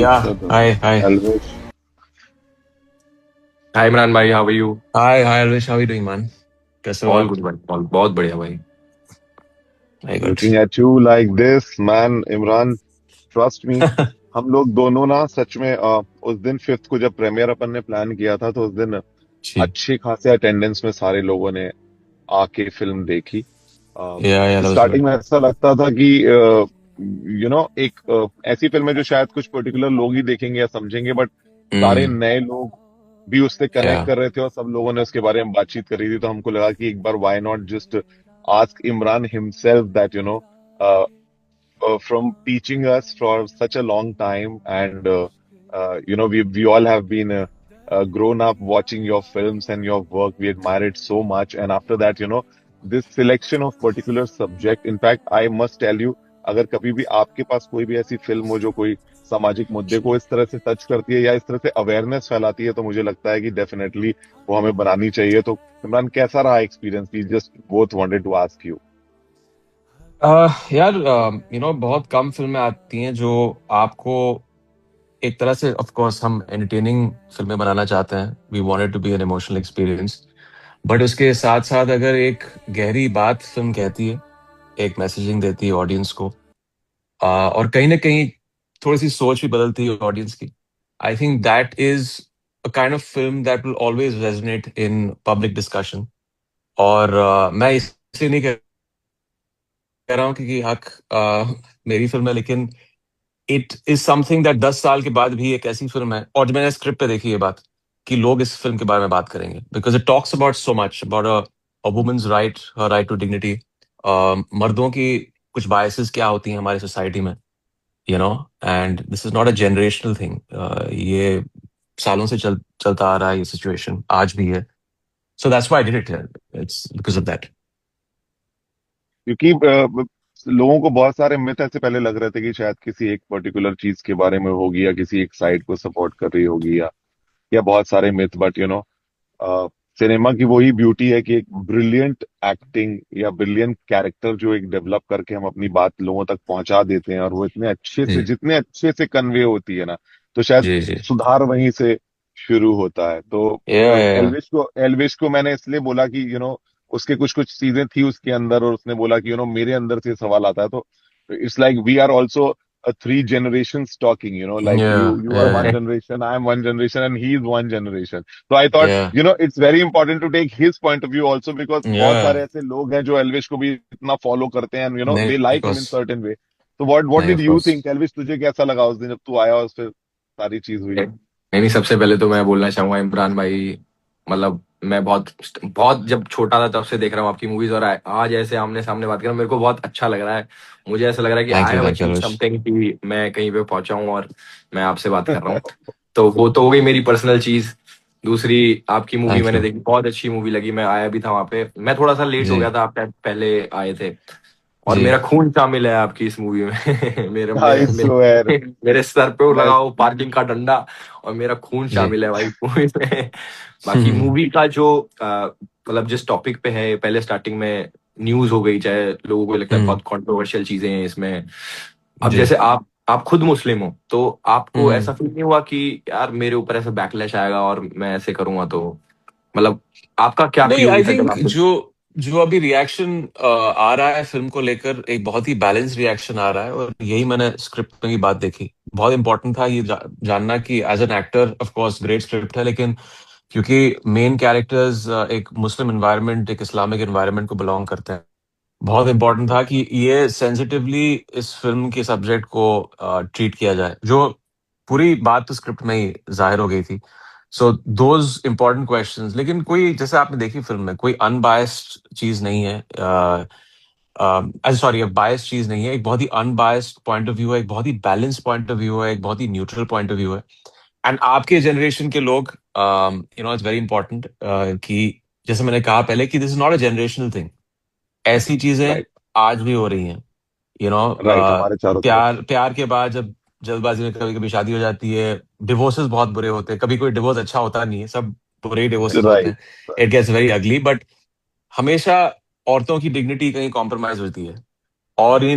Yeah. Good. Hi. Hi. Alvish. Hi Imran भाई, how are you? Hi. Hi, Alvish. How are you doing, man? कैसे हो all आप? Good भाई, all बहुत बढ़िया भाई। Very good. Looking at you like this, man, Imran, trust me. हम लोग दोनों ना सच में उस दिन फिफ्थ को जब प्रीमियर अपन ने प्लान किया था तो उस दिन जी। अच्छे खासे अटेंडेंस में सारे लोगों ने आके फिल्म देखी। Yeah, that was good. Starting में ऐसा लगता था कि एक ऐसी फिल्म है जो शायद कुछ पर्टिकुलर लोग ही देखेंगे या समझेंगे, बट सारे Mm. नए लोग भी उससे कनेक्ट Yeah. कर रहे थे और सब लोगों ने उसके बारे में बातचीत करी थी। तो हमको लगा कि एक बार why not just ask Imran himself that from teaching us for such a long time, and we all have been grown up watching your films and your work. We admire it so much, and after that, this selection of particular subject, in fact I must tell you, अगर कभी भी आपके पास कोई भी ऐसी film हो जो कोई सामाजिक मुद्दे को इस तरह से टच करती है या इस तरह से अवेयरनेस फैलाती है, तो मुझे लगता है कि डेफिनेटली वो हमें बनानी चाहिए। तो इमरान, कैसा रहा experience? We just both wanted to ask you. यार, बहुत कम फिल्में आती हैं जो आपको एक तरह से, ऑफ कोर्स हम एंटरटेनिंग फिल्में बनाना चाहते हैं, we wanted to be an emotional experience, but उसके साथ साथ अगर एक गहरी बात फिल्म कहती है, एक मैसेजिंग देती है ऑडियंस को, और कहीं ना कहीं थोड़ी सी सोच भी बदलती है ऑडियंस की, I think that is a kind of film that will always resonate in public discussion. और मैं इसलिए नहीं कह रहा हूँ क्योंकि हक मेरी फिल्म है, लेकिन इट इज समथिंग दैट 10 साल के बाद भी एक ऐसी फिल्म है, और जब मैंने स्क्रिप्ट पे देखी ये बात कि लोग इस फिल्म के बारे में बात करेंगे, because it talks about so much about a women's right, her right to dignity, मर्दों की कुछ बायसेस क्या होती हैं हमारी सोसाइटी में, you know. And this is not a generational thing, ये सालों से चलता आ रहा है, ये सिचुएशन आज भी है। So that's why I did it, it's because of that. क्योंकि लोगों को बहुत सारे मिथ ऐसे पहले लग रहे थे कि शायद किसी एक पर्टिकुलर चीज के बारे में होगी या किसी एक साइड को सपोर्ट कर रही होगी, या बहुत सारे मिथ। बट सिनेमा की वही ब्यूटी है कि एक ब्रिलियंट एक्टिंग या ब्रिलियंट कैरेक्टर जो एक डेवलप करके हम अपनी बात लोगों तक पहुंचा देते हैं, और वो इतने अच्छे से, जी जितने अच्छे से कन्वे होती है ना, तो शायद जी जी। सुधार वहीं से शुरू होता है। तो या एल्विश को मैंने इसलिए बोला कि उसके कुछ कुछ चीजें थी उसके अंदर, और उसने बोला कि मेरे अंदर से सवाल आता है। तो it's like we are also three generations talking, like या you are one या generation, I am one generation, and he is one generation. So I thought, या it's very important to take his point of view also, because बहुत या सारे ऐसे लोग हैं जो एल्विश को भी इतना फॉलो करते हैं, नहीं, they of like him course. in certain way. So what नहीं, did of you course. think, Elvish? तुझे कैसा लगा उस दिन जब तू आया और फिर सारी चीज हुई? नहीं नहीं, सबसे पहले तो मैं बोलना चाहूंगा इमरान भाई, मतलब मैं बहुत बहुत जब छोटा था तब से देख रहा हूँ आपकी मूवीज, और आज ऐसे आमने सामने बात कर रहा हूँ, मेरे को बहुत अच्छा लग रहा है। मुझे ऐसा लग रहा है कि I have thank you achieve Elvish. Something, कि मैं कहीं पे पहुंचा हूँ और मैं आपसे बात कर रहा हूँ। तो वो तो हो गई मेरी पर्सनल चीज। दूसरी, आपकी मूवी थैंक मैंने यू। देखी, बहुत अच्छी मूवी लगी, मैं आया भी था वहां पे, मैं थोड़ा सा लेट हो जी गया था, आप पहले आए थे। और जी। मेरा खून शामिल है आपकी इस मूवी में। मेरे आई मेरे स्वेयर। मेरे मेरे सर पे वो मैं लगा वो पार्किंग का डंडा, और मेरा खून जी। शामिल है भाई मूवी में। बाकी मूवी का जो मतलब जिस टॉपिक पे है, पहले स्टार्टिंग में न्यूज हो गई, चाहे लोगों को लगता है हम्म। बहुत कंट्रोवर्शियल चीजें हैं इसमें। अब जी। जैसे आप खुद मुस्लिम हो, तो आपको हम्म। ऐसा फील नहीं हुआ कि यार मेरे ऊपर ऐसा बैकलैश आएगा और मैं ऐसे करूंगा, तो मतलब आपका क्या नहीं, आई पीओवी था जब थिंक आप? जो जो अभी रिएक्शन आ रहा है फिल्म को लेकर, एक बहुत ही बैलेंस रिएक्शन आ रहा है, और यही मैंने स्क्रिप्ट में की बात देखी। बहुत इंपॉर्टेंट था ये जानना कि as an actor, of course great script है, लेकिन क्योंकि मेन कैरेक्टर्स एक मुस्लिम एनवायरनमेंट, एक इस्लामिक एनवायरनमेंट को बिलोंग करते हैं, बहुत इंपॉर्टेंट था कि ये सेंसिटिवली इस फिल्म के सब्जेक्ट को ट्रीट किया जाए, जो पूरी बात तो स्क्रिप्ट में ही जाहिर हो गई थी। सो दोज इम्पोर्टेंट क्वेश्चंस, लेकिन कोई, जैसे आपने देखी फिल्म में, कोई अनबायस्ड चीज नहीं है, सॉरी, बायस्ड चीज नहीं है, एक बहुत ही अनबायस्ड पॉइंट ऑफ व्यू है, एक बहुत ही बैलेंस पॉइंट ऑफ व्यू है, एक बहुत ही न्यूट्रल पॉइंट ऑफ व्यू है। एंड आपके जनरेशन के लोग, इट्स वेरी इंपॉर्टेंट कि, जैसे मैंने कहा पहले, कि this is not a generational thing, ऐसी चीजें राइट। आज भी हो रही हैं, यू नो। राइट, हमारे चारों तरफ। प्यार प्यार के बाद जब जल्दबाजी में कभी कभी शादी हो जाती है, डिवोर्सेस बहुत बुरे होते हैं, कभी कोई डिवोर्स अच्छा होता नहीं है, सब बुरे ही डिवोर्सेस होते राइट। हैं। It gets very ugly, but हमेशा औरतों की डिग्निटी कहीं कॉम्प्रोमाइज होती है, और ये